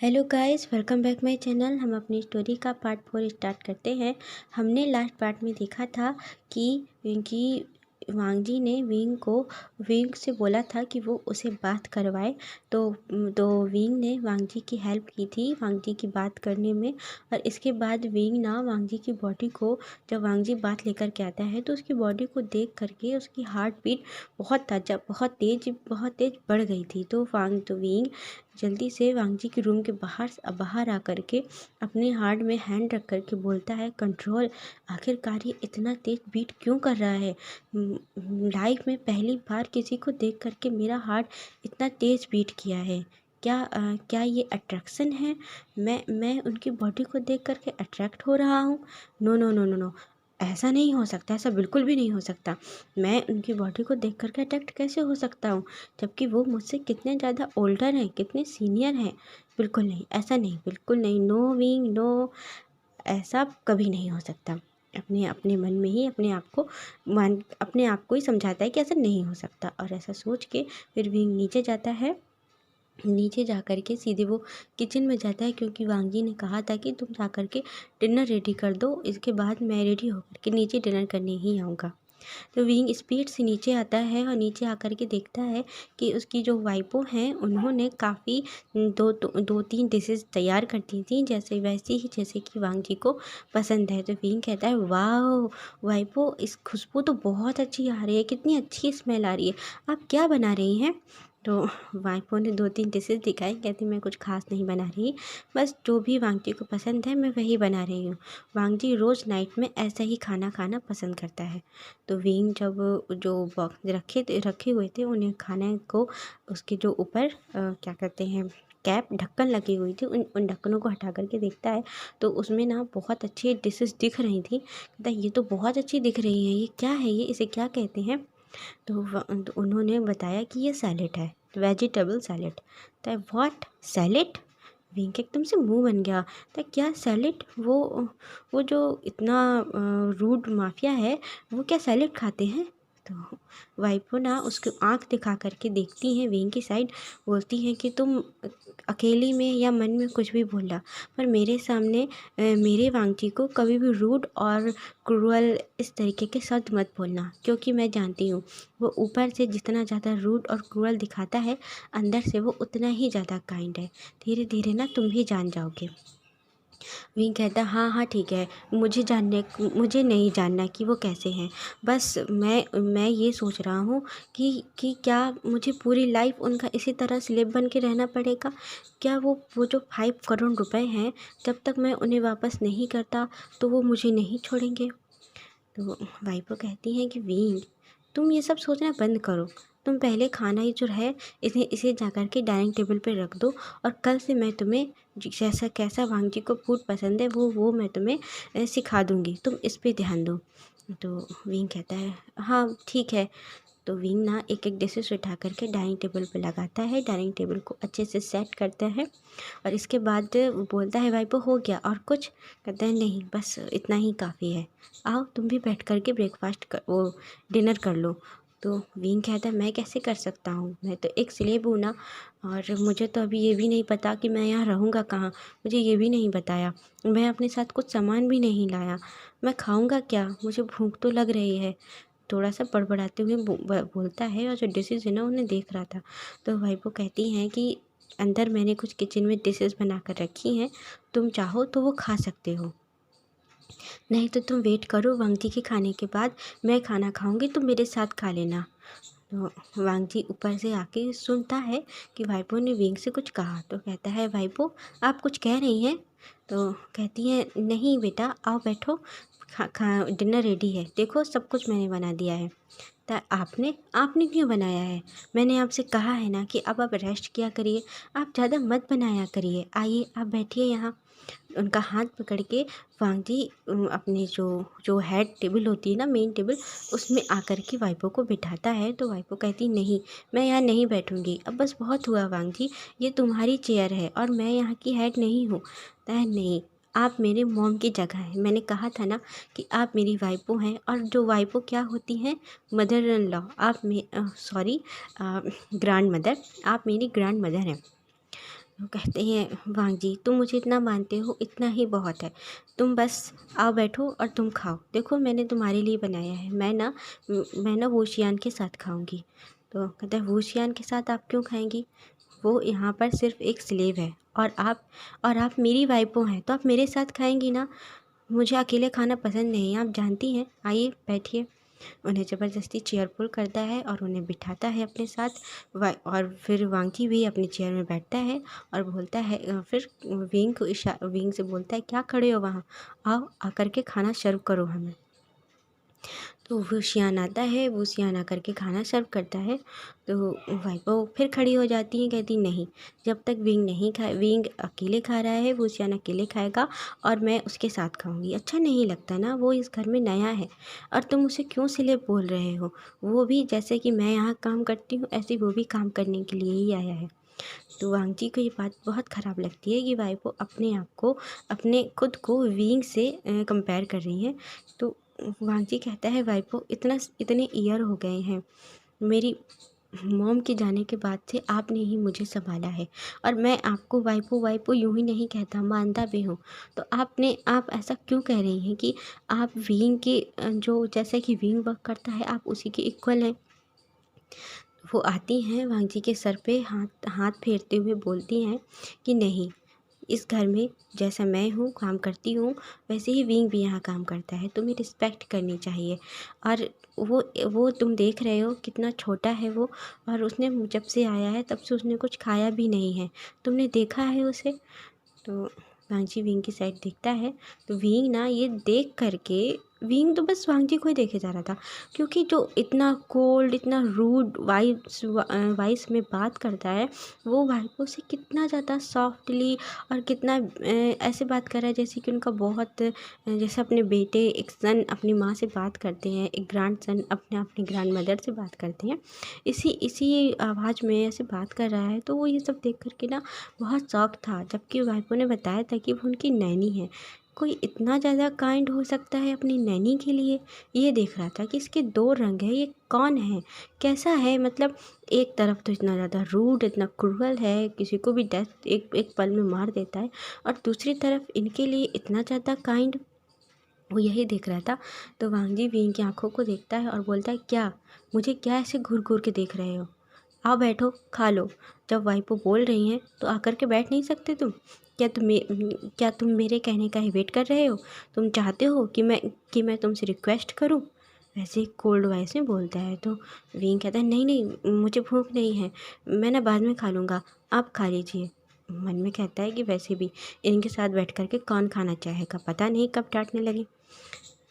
Hello guys, welcome back my channel. हम अपनी story का पार्ट 4 स्टार्ट करते हैं। हमने लास्ट पार्ट में देखा था कि वांगजी ने विंग से बोला था कि वो उसे बात करवाए। तो विंग ने वांगजी की हेल्प की थी वांगजी की बात करने में। और इसके बाद विंग ना वांगजी की बॉडी को, जब वांगजी बात लेकर के आता है तो उसकी बॉडी को देख करके उसकी हार्ट बीट बहुत तेज बढ़ गई थी। तो विंग जल्दी से वांगजी के रूम के बाहर आ करके अपने हार्ट में हैंड रख करके बोलता है, कंट्रोल, आखिरकार ये इतना तेज बीट क्यों कर रहा है। लाइफ में पहली बार किसी को देख करके मेरा हार्ट इतना तेज बीट किया है। क्या ये अट्रैक्शन है? मैं उनकी बॉडी को देख करके अट्रैक्ट हो रहा हूँ? No no no no no, ऐसा नहीं हो सकता, ऐसा बिल्कुल भी नहीं हो सकता। मैं उनकी बॉडी को देख करके अट्रैक्ट कैसे हो सकता हूँ, जबकि वो मुझसे कितने ज़्यादा ओल्डर हैं, कितने सीनियर हैं। बिल्कुल नहीं, ऐसा नहीं, बिल्कुल नहीं, नो विंग नो, ऐसा कभी नहीं हो सकता। अपने अपने मन में ही अपने आप को ही समझाता है कि ऐसा नहीं हो सकता। और ऐसा सोच के फिर विंग नीचे जाता है। नीचे जा कर के सीधे वो किचन में जाता है, क्योंकि वांगजी ने कहा था कि तुम जा कर के डिनर रेडी कर दो, इसके बाद मैं रेडी होकर के नीचे डिनर करने ही आऊँगा। तो विंग स्पीड से नीचे आता है और नीचे आकर के देखता है कि उसकी जो वाइफों हैं उन्होंने काफ़ी दो तीन डिशेस तैयार कर दी थी, जैसे कि वांगजी को पसंद है। तो विंग कहता है, वाह वाइफो, इस खुशबू तो बहुत अच्छी आ रही है, कितनी अच्छी स्मेल आ रही है, आप क्या बना रही हैं? तो वाइफों ने दो तीन डिशेस दिखाई, कहती मैं कुछ खास नहीं बना रही, बस जो भी वांगजी को पसंद है मैं वही बना रही हूँ। वांगजी रोज़ नाइट में ऐसा ही खाना खाना पसंद करता है। तो विंग जब जो बॉक्स रखे हुए थे उन्हें खाने को, उसके जो ऊपर क्या कहते हैं, कैप ढक्कन लगी हुई थी, उन ढक्कनों को हटा करके देखता है तो उसमें ना बहुत अच्छी डिशेस दिख रही थी। कहता है, ये तो बहुत अच्छी दिख रही है, ये क्या है, ये इसे क्या कहते हैं? तो उन्होंने बताया कि ये सैलेड है, वेजिटेबल सैलेड। तो व्हाट, सैलेड? विंग के एकदम से मुंह बन गया। तो क्या सैलेड? वो जो इतना रूड माफिया है, वो क्या सैलेड खाते हैं? तो वाइफो ना उसको आंख दिखा करके देखती हैं विंग की साइड, बोलती हैं कि तुम अकेली में या मन में कुछ भी बोला, पर मेरे सामने मेरे वांगची को कभी भी रूड और क्रूअल इस तरीके के शब्द मत बोलना, क्योंकि मैं जानती हूँ वो ऊपर से जितना ज़्यादा रूड और क्रूअल दिखाता है, अंदर से वो उतना ही ज़्यादा काइंड है। धीरे धीरे ना तुम भी जान जाओगे। विंग कहता, हाँ हाँ ठीक है, मुझे नहीं जानना कि वो कैसे हैं। बस मैं ये सोच रहा हूँ कि क्या मुझे पूरी लाइफ उनका इसी तरह स्लेब बन के रहना पड़ेगा? क्या वो जो 5 करोड़ रुपए हैं, जब तक मैं उन्हें वापस नहीं करता तो वो मुझे नहीं छोड़ेंगे? तो वाइफो कहती हैं कि विंग, तुम ये सब सोचना बंद करो। तुम पहले खाना ही जो है इसे जा कर के डाइनिंग टेबल पे रख दो, और कल से मैं तुम्हें जैसा कैसा वांगजी को फूड पसंद है वो मैं तुम्हें सिखा दूँगी, तुम इस पे ध्यान दो। तो विंग कहता है, हाँ ठीक है। तो विंग ना एक एक डिशेस उठा करके डाइनिंग टेबल पे लगाता है, डाइनिंग टेबल को अच्छे से सेट करता है। और इसके बाद वो बोलता है, वाइपो हो गया और कुछ? कहता है, नहीं बस इतना ही काफ़ी है, आओ तुम भी बैठ कर के डिनर कर लो। तो विंग कहता है, मैं कैसे कर सकता हूँ, मैं तो एक स्लेब हूँ ना, और मुझे तो अभी ये भी नहीं पता कि मैं यहाँ रहूँगा कहाँ, मुझे ये भी नहीं बताया, मैं अपने साथ कुछ सामान भी नहीं लाया, मैं खाऊँगा क्या, मुझे भूख तो लग रही है। थोड़ा सा बड़बड़ाते हुए बोलता है, और जो डिशेज़ है ना उन्हें देख रहा था। तो वाइफो कहती हैं कि अंदर मैंने कुछ किचन में डिशेस बना कर रखी हैं, तुम चाहो तो वो खा सकते हो, नहीं तो तुम वेट करो, वांगजी के खाने के बाद मैं खाना खाऊंगी, तुम मेरे साथ खा लेना। तो वांगजी ऊपर से आके सुनता है कि वाइपो ने विंग से कुछ कहा। तो कहता है, वाइपो आप कुछ कह रही हैं? तो कहती है, नहीं बेटा, आओ बैठो, खा डिनर रेडी है, देखो सब कुछ मैंने बना दिया है। तो आपने क्यों बनाया है? मैंने आपसे कहा है ना कि अब आप रेस्ट किया करिए, आप ज़्यादा मत बनाया करिए, आइए आप बैठिए यहाँ। उनका हाथ पकड़ के वांगजी अपने जो हेड टेबल होती है ना, मेन टेबल, उसमें आकर के वाइपो को बिठाता है। तो वाइपो कहती, नहीं मैं यहाँ नहीं बैठूंगी, अब बस बहुत हुआ वांगजी, ये तुम्हारी चेयर है और मैं यहाँ की हेड नहीं हूँ। नहीं, आप मेरे मॉम की जगह है, मैंने कहा था ना कि आप मेरी वाइफो हैं, और जो वाइफो क्या होती हैं, मदर इन लॉ, आप ग्रैंड मदर, आप मेरी ग्रैंड मदर हैं। वो कहते हैं वांग जी तुम मुझे इतना मानते हो, इतना ही बहुत है। तुम बस आओ बैठो और तुम खाओ। देखो मैंने तुम्हारे लिए बनाया है। मैं ना वूशियान के साथ खाऊंगी। तो कहता है वूशियान के साथ आप क्यों खाएंगी? वो यहाँ पर सिर्फ एक स्लेव है और आप मेरी वाइफो हैं, तो आप मेरे साथ खाएंगी ना। मुझे अकेले खाना पसंद नहीं है, आप जानती हैं। आइए बैठिए। उन्हें ज़बरदस्ती चेयर पुल करता है और उन्हें बिठाता है अपने साथ। और फिर वांकी भी अपनी चेयर में बैठता है और बोलता है फिर विंग से बोलता है क्या खड़े हो वहाँ, आओ आकर के खाना सर्व करो हमें। तो वूशियान आता है, वूशियान आकर के खाना सर्व करता है। तो वाइपो फिर खड़ी हो जाती है, कहती नहीं, जब तक विंग अकेले खा रहा है, वूशियान अकेले खाएगा और मैं उसके साथ खाऊंगी। अच्छा नहीं लगता ना, वो इस घर में नया है और तुम उसे क्यों सिले बोल रहे हो? वो भी जैसे कि मैं यहाँ काम करती हूँ ऐसे वो भी काम करने के लिए ही आया है। तो वांगजी को ये बात बहुत ख़राब लगती है कि वाइपो अपने खुद को विंग से कंपेयर कर रही है। तो वांगजी कहता है वाइपो इतने ईयर हो गए हैं, मेरी मॉम के जाने के बाद से आपने ही मुझे संभाला है और मैं आपको वाइपो वाइपो यूं ही नहीं कहता, मानता भी हूँ। तो आप ऐसा क्यों कह रही हैं कि आप विंग के जो जैसे कि विंग वर्क करता है आप उसी के इक्वल हैं? वो आती हैं वांगजी के सर पे हाथ हाथ फेरते हुए बोलती हैं कि नहीं, इस घर में जैसा मैं हूँ काम करती हूँ वैसे ही विंग भी यहाँ काम करता है, तुम्हें रिस्पेक्ट करनी चाहिए। और वो तुम देख रहे हो कितना छोटा है वो, और उसने जब से आया है तब से उसने कुछ खाया भी नहीं है, तुमने देखा है उसे? तो वांगजी विंग की साइड देखता है। तो विंग ना ये देख करके, विंग तो बस वांगजी को ही देखे जा रहा था, क्योंकि जो इतना कोल्ड इतना रूड वाइस में बात करता है, वो वाइफो से कितना ज़्यादा सॉफ्टली और कितना ऐसे बात कर रहा है जैसे कि उनका बहुत जैसे अपने बेटे एक सन अपनी माँ से बात करते हैं, एक ग्रैंड सन अपने अपनी ग्रैंड मदर से बात करते हैं, इसी इसी आवाज़ में ऐसे बात कर रहा है। तो वो ये सब देख कर के ना बहुत शौक था, जबकि वाइफो ने बताया था कि वो उनकी नैनी है। कोई इतना ज़्यादा काइंड हो सकता है अपनी नैनी के लिए? ये देख रहा था कि इसके दो रंग है, ये कौन है, कैसा है? मतलब एक तरफ तो इतना ज़्यादा रूड इतना क्रूअल है, किसी को भी डेथ एक एक पल में मार देता है, और दूसरी तरफ इनके लिए इतना ज़्यादा काइंड। वो यही देख रहा था। तो वांगजी विंग की आंखों को देखता है और बोलता है क्या, मुझे क्या ऐसे घूर घूर के देख रहे हो? आओ बैठो खा लो। जब वाइपो बोल रही हैं तो आकर के बैठ नहीं सकते तुम? क्या तुम मेरे कहने का ही वेट कर रहे हो? तुम चाहते हो कि मैं तुमसे रिक्वेस्ट करूं? वैसे कोल्ड वॉइस में बोलता है। तो विंग कहता है नहीं नहीं, मुझे भूख नहीं है, मैं ना बाद में खा लूँगा, आप खा लीजिए। मन में कहता है कि वैसे भी इनके साथ बैठ कर के कौन खाना चाहेगा, पता नहीं कब डांटने लगे।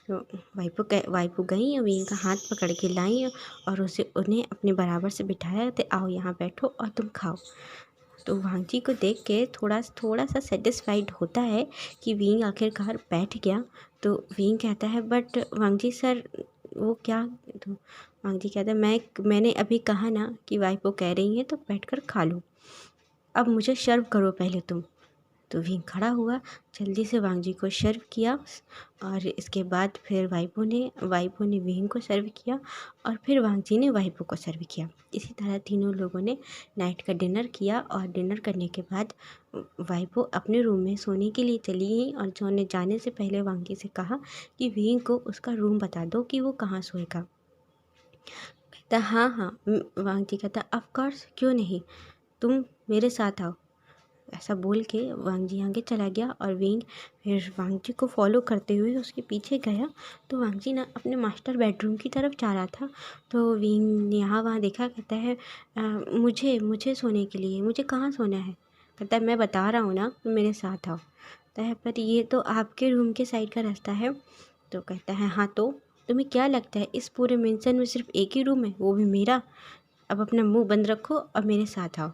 तो वाइपो गई और विंग का हाथ पकड़ के लाई और उन्हें अपने बराबर से बिठाया, तो आओ यहाँ बैठो और तुम खाओ। तो वांगजी को देख के थोड़ा थोड़ा सा सेटिस्फाइड होता है कि विंग आखिरकार बैठ गया। तो विंग कहता है बट वांगजी सर वो क्या? तो वांगजी कहता है मैंने अभी कहा ना कि वाइफो कह रही है तो बैठकर खा लो, अब मुझे सर्व करो पहले तुम। तो विंग खड़ा हुआ, जल्दी से वांगजी को सर्व किया और इसके बाद फिर वाइफो ने विंग को सर्व किया और फिर वांगजी ने वाइफो को सर्व किया। इसी तरह तीनों लोगों ने नाइट का डिनर किया और डिनर करने के बाद वाइफो अपने रूम में सोने के लिए चली गई और सोने जाने से पहले वांगजी से कहा कि विंग को उसका रूम बता दो कि वो कहाँ सोएगा। कहता हाँ हाँ। वांगजी कहता ऑफ कोर्स, क्यों नहीं, तुम मेरे साथ आओ। ऐसा बोल के वांगजी आगे चला गया और विंग फिर वांगजी को फॉलो करते हुए उसके पीछे गया। तो वांगजी ना अपने मास्टर बेडरूम की तरफ जा रहा था। तो विंग ने यहाँ वहाँ देखा, कहता है मुझे सोने के लिए, मुझे कहाँ सोना है? कहता है मैं बता रहा हूँ ना, तुम मेरे साथ आओ। कहता है पर ये तो आपके रूम के साइड का रास्ता है। तो कहता है हाँ तो तुम्हें क्या लगता है इस पूरे मेंशन में सिर्फ एक ही रूम है, वो भी मेरा? अब अपना मुंह बंद रखो और मेरे साथ आओ।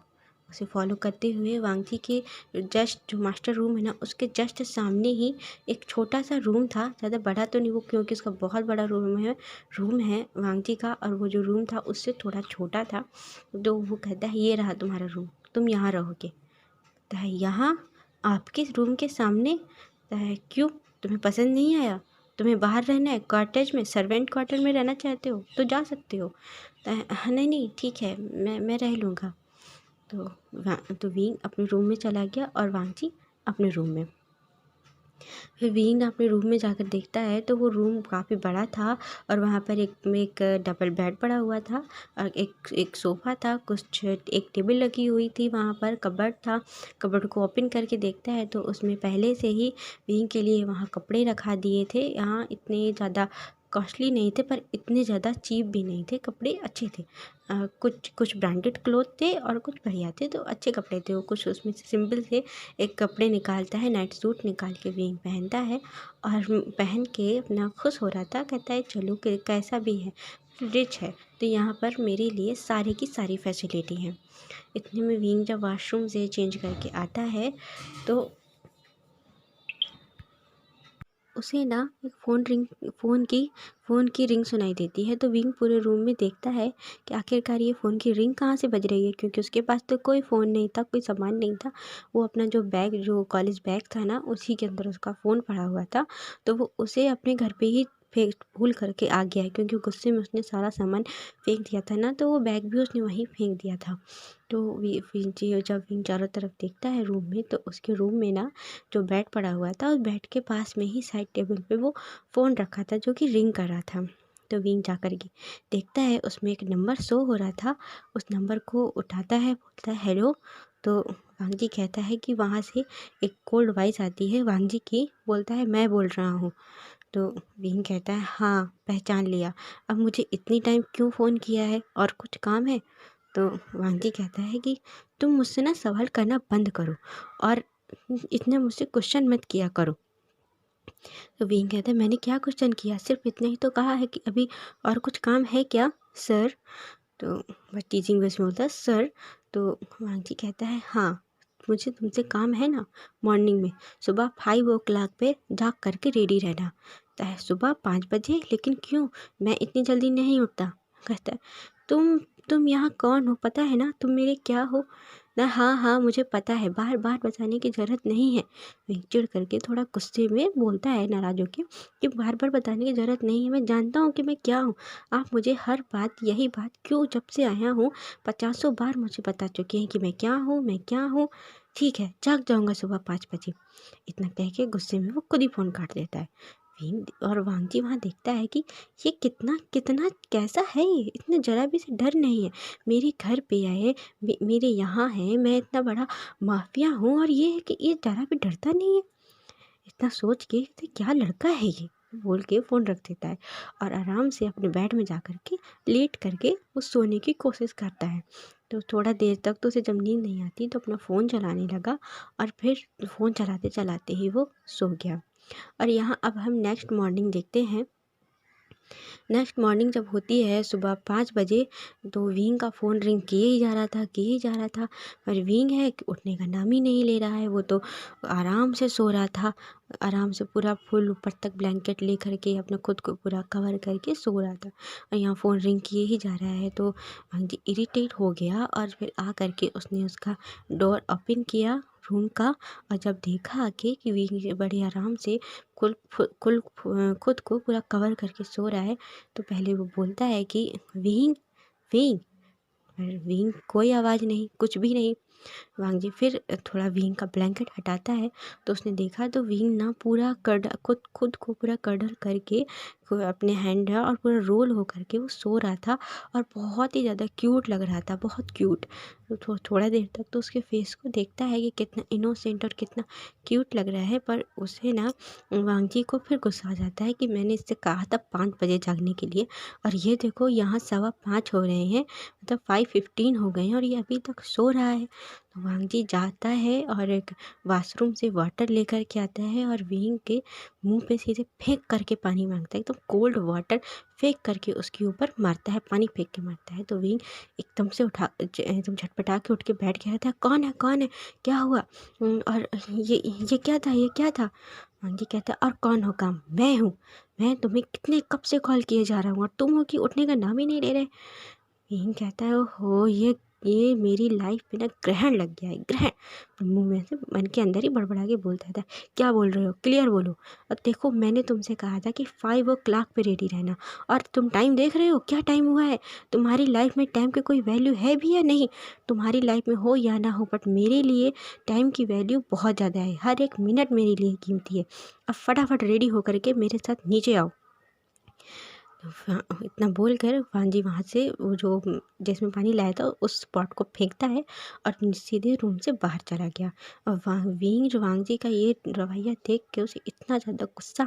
उसे फॉलो करते हुए वांगजी के जस्ट जो मास्टर रूम है ना, उसके जस्ट सामने ही एक छोटा सा रूम था, ज़्यादा बड़ा तो नहीं वो, क्योंकि उसका बहुत बड़ा रूम है वांगजी का, और वो जो रूम था उससे थोड़ा छोटा था। तो वो कहता है ये रहा तुम्हारा रूम, तुम यहाँ रहोगे। कहता है यहाँ आपके रूम के सामने? कहता है क्यों, तुम्हें पसंद नहीं आया? तुम्हें बाहर रहना है, कॉटेज में सर्वेंट क्वार्टर में रहना चाहते हो तो जा सकते हो। कहता है हाँ नहीं नहीं ठीक है, मैं रह लूँगा। तो विंग अपने रूम में चला गया और वांगजी अपने रूम में। फिर विंग अपने रूम में जाकर देखता है तो वो रूम काफ़ी बड़ा था और वहाँ पर एक डबल बेड पड़ा हुआ था और एक सोफ़ा था, कुछ एक टेबल लगी हुई थी, वहाँ पर कबर्ड था। कबर्ड को ओपन करके देखता है तो उसमें पहले से ही विंग के लिए वहाँ कपड़े रखा दिए थे। यहाँ इतने ज़्यादा कॉस्टली नहीं थे पर इतने ज़्यादा चीप भी नहीं थे, कपड़े अच्छे थे। कुछ ब्रांडेड क्लोथ थे और कुछ बढ़िया थे, तो अच्छे कपड़े थे वो। कुछ उसमें से सिंपल थे। एक कपड़े निकालता है, नाइट सूट निकाल के विंग पहनता है और पहन के अपना खुश हो रहा था। कहता है चलो कैसा भी है, रिच है तो यहाँ पर मेरे लिए सारी की सारी फैसिलिटी है। इतने में विंग जब वॉशरूम से चेंज करके आता है तो उसे ना एक फ़ोन की रिंग सुनाई देती है। तो विंग पूरे रूम में देखता है कि आखिरकार ये फ़ोन की रिंग कहाँ से बज रही है, क्योंकि उसके पास तो कोई फ़ोन नहीं था, कोई सामान नहीं था। वो अपना जो कॉलेज बैग था ना, उसी के अंदर उसका फ़ोन पड़ा हुआ था। तो वो उसे अपने घर पे ही भूल करके आ गया है, क्योंकि गुस्से में उसने सारा सामान फेंक दिया था ना, तो वो बैग भी उसने वहीं फेंक दिया था। तो जब विंग चारों तरफ देखता है रूम में, तो उसके रूम में ना जो बेड पड़ा हुआ था, उस बेड के पास में ही साइड टेबल पे वो फ़ोन रखा था जो कि रिंग कर रहा था। तो विंग जाकर के देखता है उसमें एक नंबर शो हो रहा था। उस नंबर को उठाता है, बोलता है हेलो। तो वांगजी कहता है कि वहाँ से एक कोल्ड वॉइस आती है वांगजी की, बोलता है मैं बोल रहा हूँ। तो विंग कहता है हाँ पहचान लिया, अब मुझे इतनी टाइम क्यों फ़ोन किया है और कुछ काम है? तो वांगजी कहता है कि तुम मुझसे ना सवाल करना बंद करो और इतना मुझसे क्वेश्चन मत किया करो। तो विंग कहता है मैंने क्या क्वेश्चन किया, सिर्फ इतना ही तो कहा है कि अभी और कुछ काम है क्या सर? तो वह टीचिंग वेस में बोलता है सर। तो वांगजी कहता है हाँ मुझे तुमसे काम है ना, मॉर्निंग में सुबह 5 o'clock पे जाग करके रेडी रहना। तो है सुबह 5 बजे, लेकिन क्यों, मैं इतनी जल्दी नहीं उठता। कहता है तुम यहाँ कौन हो, पता है ना तुम मेरे क्या हो ना? हाँ हाँ मुझे पता है, बार बार बताने की ज़रूरत नहीं है। विंग चिढ़ करके थोड़ा गुस्से में बोलता है नाराज़ होकर कि बार बार बताने की ज़रूरत नहीं है, मैं जानता हूँ कि मैं क्या हूँ। आप मुझे हर बात यही बात क्यों जब से आया हूँ 50 बार मुझे बता चुके हैं कि मैं क्या हूँ, मैं क्या हूँ। ठीक है जाग जाऊँगा सुबह 5 बजे। इतना कह के गुस्से में वो खुद ही फ़ोन काट देता है। विंग और वांगजी वहाँ देखता है कि ये कितना कितना कैसा है, ये इतना जरा भी से डर नहीं है। मेरे घर पे आए, मेरे यहाँ है, मैं इतना बड़ा माफिया हूँ और ये है कि ये जरा भी डरता नहीं है। इतना सोच के तो क्या लड़का है ये बोल के फ़ोन रख देता है और आराम से अपने बेड में जा कर के लेट करके वो सोने की कोशिश करता है। तो थोड़ा देर तक तो उसे जब नींद नहीं आती तो अपना फ़ोन चलाने लगा और फिर फ़ोन चलाते चलाते ही वो सो गया। और यहाँ अब हम नेक्स्ट मॉर्निंग देखते हैं। नेक्स्ट मॉर्निंग जब होती है सुबह 5 बजे, तो विंग का फ़ोन रिंग किए ही जा रहा था, पर विंग है कि उठने का नाम ही नहीं ले रहा है। वो तो आराम से सो रहा था, आराम से पूरा फुल ऊपर तक ब्लैंकेट ले करके अपने खुद को पूरा कवर करके सो रहा था और यहाँ फ़ोन रिंग किए ही जा रहा है। तो वांगजी इरिटेट हो गया और फिर आ करके उसने उसका डोर ओपन किया रूम का, और जब देखा आके कि विंग बड़े आराम से खुद को पूरा कवर करके सो रहा है, तो पहले वो बोलता है कि विंग विंग, पर विंग कोई आवाज़ नहीं, कुछ भी नहीं। वांगजी फिर थोड़ा विंग का ब्लैंकेट हटाता है तो उसने देखा तो विंग ना पूरा खुद को पूरा कर्डल करके अपने हैंड और पूरा रोल हो करके वो सो रहा था और बहुत ही ज़्यादा क्यूट लग रहा था, बहुत क्यूट। तो थोड़ा देर तक तो उसके फेस को देखता है कि कितना इनोसेंट और कितना क्यूट लग रहा है, पर उसे ना वांगजी को फिर गुस्सा आ जाता है कि मैंने इससे कहा था 5 बजे जागने के लिए और ये देखो यहाँ 5:15 हो रहे हैं, मतलब 5:15 हो गए हैं और ये अभी तक सो रहा है। तो वांगजी जाता है और एक वॉशरूम से वाटर लेकर के आता है और विंग के मुंह पे सीधे फेंक करके पानी मांगता है, एकदम कोल्ड वाटर फेंक करके उसके ऊपर मारता है, पानी फेंक के मारता है। तो विंग एकदम से एकदम झटपटा के उठ के बैठ गया था, कौन है क्या हुआ? और ये क्या था, ये क्या था? वांगजी कहता है और कौन होगा, मैं हूँ। मैं तुम्हें कितने कब से कॉल किए जा रहा हूँ और तुम हो कि उठने का नाम ही नहीं ले रहे। विंग कहता है ओहो ये ये मेरी लाइफ पे ना ग्रहण लग गया है, ग्रहण। मुंह में से मन के अंदर ही बड़बड़ा के बोलता था, क्या बोल रहे हो, क्लियर बोलो। और देखो मैंने तुमसे कहा था कि 5 o'clock पे रेडी रहना, और तुम टाइम देख रहे हो क्या टाइम हुआ है। तुम्हारी लाइफ में टाइम की कोई वैल्यू है भी या नहीं, तुम्हारी लाइफ में हो या ना हो, बट मेरे लिए टाइम की वैल्यू बहुत ज़्यादा है। हर एक मिनट मेरे लिए कीमती है। अब फटाफट रेडी होकर के मेरे साथ नीचे आओ। इतना बोल कर वांजी वहाँ से वो जो जिसमें पानी लाया था उस पॉट को फेंकता है और सीधे रूम से बाहर चला गया। और विंग वांगजी का ये रवैया देख के उसे इतना ज़्यादा गुस्सा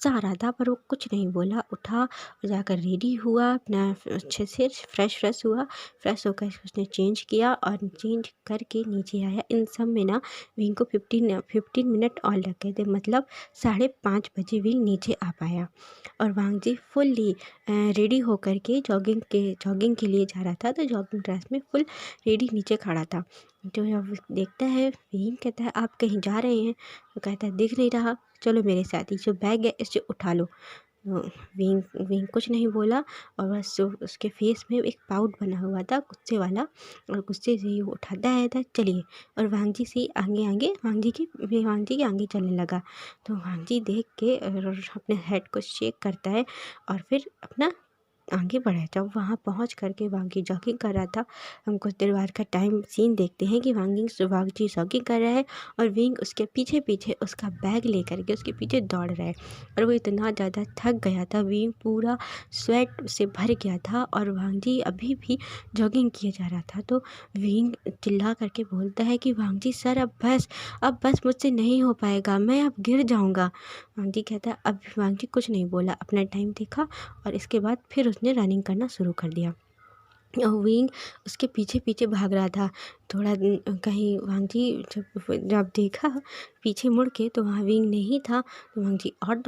आ रहा था, पर वो कुछ नहीं बोला। उठा और जाकर रेडी हुआ, अपना अच्छे से फ्रेश हुआ। फ्रेश होकर उसने चेंज किया और चेंज करके नीचे आया। इन सब में ना विंग को 15 मिनट और लग गए थे, मतलब 5:30 बजे विंग नीचे आ पाया। और वांगजी फुल्ली रेडी होकर के जॉगिंग के लिए जा रहा था। तो जॉगिंग ड्रेस में फुल रेडी नीचे खड़ा था। जो जब देखता है विंग, कहता है आप कहीं जा रहे हैं। तो कहता है दिख नहीं रहा, चलो मेरे साथ, ही जो बैग है इसे उठा लो। तो विंग कुछ नहीं बोला, और बस जो उसके फेस में एक पाउट बना हुआ था गुस्से वाला, और गुस्से से ही वो उठाता है था चलिए। और वांगजी से आगे वांगजी के आगे चलने लगा। तो वांगजी देख के और अपने हेड को शेक करता है और फिर अपना आगे बढ़ा। जब वहाँ पहुँच करके वांगी जॉगिंग कर रहा था। हम कुछ देर बाद का टाइम सीन देखते हैं कि वांगी जॉगिंग कर रहा है और विंग उसके पीछे पीछे उसका बैग लेकर के उसके पीछे दौड़ रहा है। और वो इतना ज़्यादा थक गया था, विंग पूरा स्वेट से भर गया था और वांगी अभी भी जॉगिंग किए जा रहा था। तो विंग चिल्ला करके बोलता है कि वांगी सर अब बस मुझसे नहीं हो पाएगा, मैं अब गिर जाऊँगा। वांगी कहता है, अब वांगी कुछ नहीं बोला, अपना टाइम देखा और इसके बाद फिर उसने रनिंग करना शुरू कर दिया। और विंग उसके पीछे पीछे भाग रहा था। थोड़ा कहीं वांगजी जब देखा पीछे मुड़ के तो वहाँ विंग नहीं था। तो वांगजी और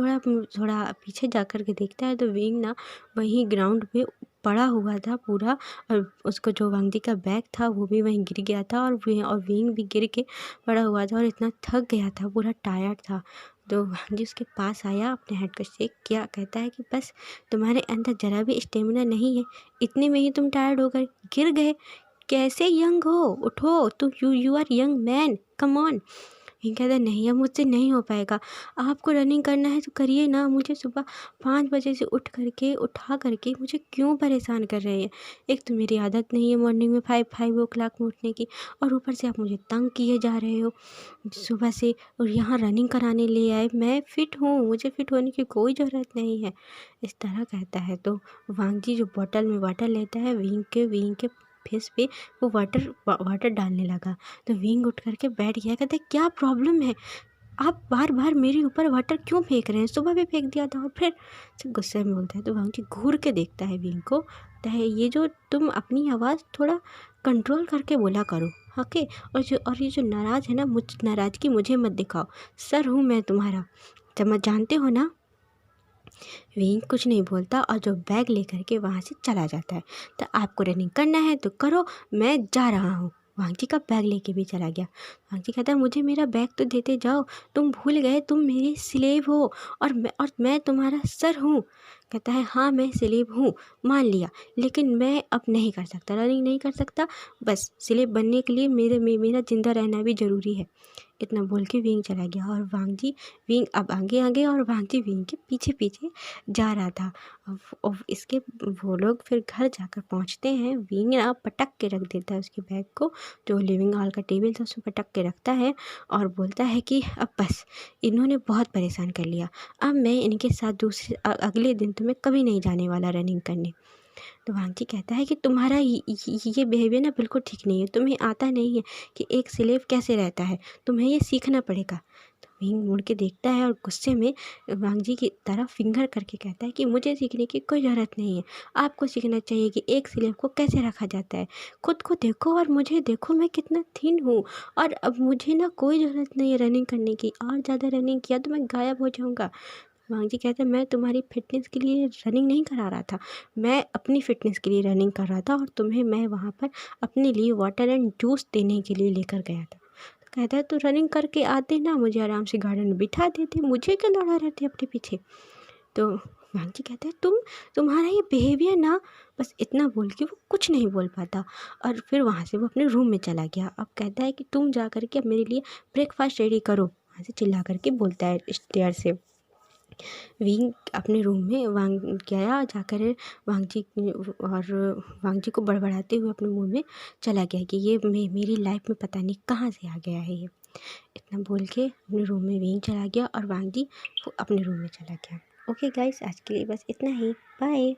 थोड़ा पीछे जा कर के देखता है तो विंग ना वहीं ग्राउंड पे पड़ा हुआ था पूरा, और उसको जो वांगजी का बैग था वो भी वहीं गिर गया था, और विंग भी गिर के पड़ा हुआ था और इतना थक गया था, पूरा टायर्ड था। तो वांगजी उसके पास आया, अपने हेड को शेक किया, कहता है कि बस तुम्हारे अंदर ज़रा भी स्टेमिना नहीं है, इतने में ही तुम टायर्ड होकर गिर गए, कैसे यंग हो, उठो, तुम you are young man, come on. ये कहता नहीं, अब मुझसे नहीं हो पाएगा, आपको रनिंग करना है तो करिए ना, मुझे सुबह 5 बजे से उठा करके मुझे क्यों परेशान कर रहे हैं। एक तो मेरी आदत नहीं है मॉर्निंग में 5 o'clock में उठने की, और ऊपर से आप मुझे तंग किए जा रहे हो सुबह से, और यहाँ रनिंग कराने ले आए। मैं फ़िट हूँ, मुझे फ़िट होने की कोई ज़रूरत नहीं है, इस तरह कहता है। तो वांगजी जो बॉटल में वाटर लेता है विंग के फेस पे वो वाटर डालने लगा। तो विंग उठ करके बैठ गया, कहता है क्या प्रॉब्लम है, आप बार बार मेरे ऊपर वाटर क्यों फेंक रहे हैं, सुबह भी फेंक दिया था। और फिर से गुस्से में बोलता है। तो वांगजी घूर के देखता है विंग को, कहता है ये जो तुम अपनी आवाज़ थोड़ा कंट्रोल करके बोला करो, ओके। और ये जो नाराज़ है ना, नाराज़गी मुझे मत दिखाओ, सर हूँ मैं तुम्हारा, समझ जानते हो ना। विंग कुछ नहीं बोलता और जो बैग लेकर के वहाँ से चला जाता है। तो आपको रनिंग करना है तो करो, मैं जा रहा हूँ। वांगजी का बैग लेके भी चला गया। वांगजी कहता है मुझे मेरा बैग तो देते जाओ, तुम भूल गए तुम मेरी स्लेव हो और मैं तुम्हारा सर हूँ। कहता है हाँ मैं स्लेव हूँ, मान लिया, लेकिन मैं अब नहीं कर सकता, रनिंग नहीं कर सकता, बस स्लेव बनने के लिए मेरा ज़िंदा रहना भी ज़रूरी है। इतना बोल के विंग चला गया और विंग अब आगे और वांगजी विंग के पीछे पीछे जा रहा था। अब इसके वो लोग फिर घर जाकर पहुंचते हैं। विंग ना पटक के रख देता है उसके बैग को, जो लिविंग हॉल का टेबल था उसमें पटक के रखता है और बोलता है कि अब बस इन्होंने बहुत परेशान कर लिया, अब मैं इनके साथ अगले दिन तो मैं कभी नहीं जाने वाला रनिंग करने। तो वांगजी कहता है कि तुम्हारा ये बिहेवियर ना बिल्कुल ठीक नहीं है, तुम्हें आता नहीं है कि एक स्लेव कैसे रहता है, तुम्हें ये सीखना पड़ेगा। तो विंग मुड़ के देखता है और गुस्से में वांगजी की तरफ फिंगर करके कहता है कि मुझे सीखने की कोई ज़रूरत नहीं है, आपको सीखना चाहिए कि एक स्लेव को कैसे रखा जाता है। खुद को देखो और मुझे देखो, मैं कितना थिन हूँ, और अब मुझे ना कोई ज़रूरत नहीं है रनिंग करने की, और ज़्यादा रनिंग किया तो मैं गायब हो जाऊँगा। वांगजी कहता है मैं तुम्हारी फ़िटनेस के लिए रनिंग नहीं करा रहा था, मैं अपनी फ़िटनेस के लिए रनिंग कर रहा था, और तुम्हें मैं वहाँ पर अपने लिए वाटर एंड जूस देने के लिए लेकर गया था। तो कहता है तो रनिंग करके आते ना, मुझे आराम से गार्डन में बिठा देते, मुझे क्यों दौड़ा रहते अपने पीछे। तो वांग जी कहते हैं तुम्हारा ये बिहेवियर ना, बस इतना बोल के वो कुछ नहीं बोल पाता और फिर वहाँ से वो अपने रूम में चला गया। अब कहता है कि तुम जा कर के अब मेरे लिए ब्रेकफास्ट रेडी करो, वहाँ से चिल्ला करके बोलता है स्टेयर से। विंग अपने रूम में वांग गया जाकर वांग जी और वांग जी को बड़बड़ाते हुए अपने मुंह में चला गया कि ये मेरी लाइफ में पता नहीं कहाँ से आ गया है ये। इतना बोल के अपने रूम में विंग चला गया और वांग जी वो अपने रूम में चला गया। ओके गाइस, आज के लिए बस इतना ही। बाय।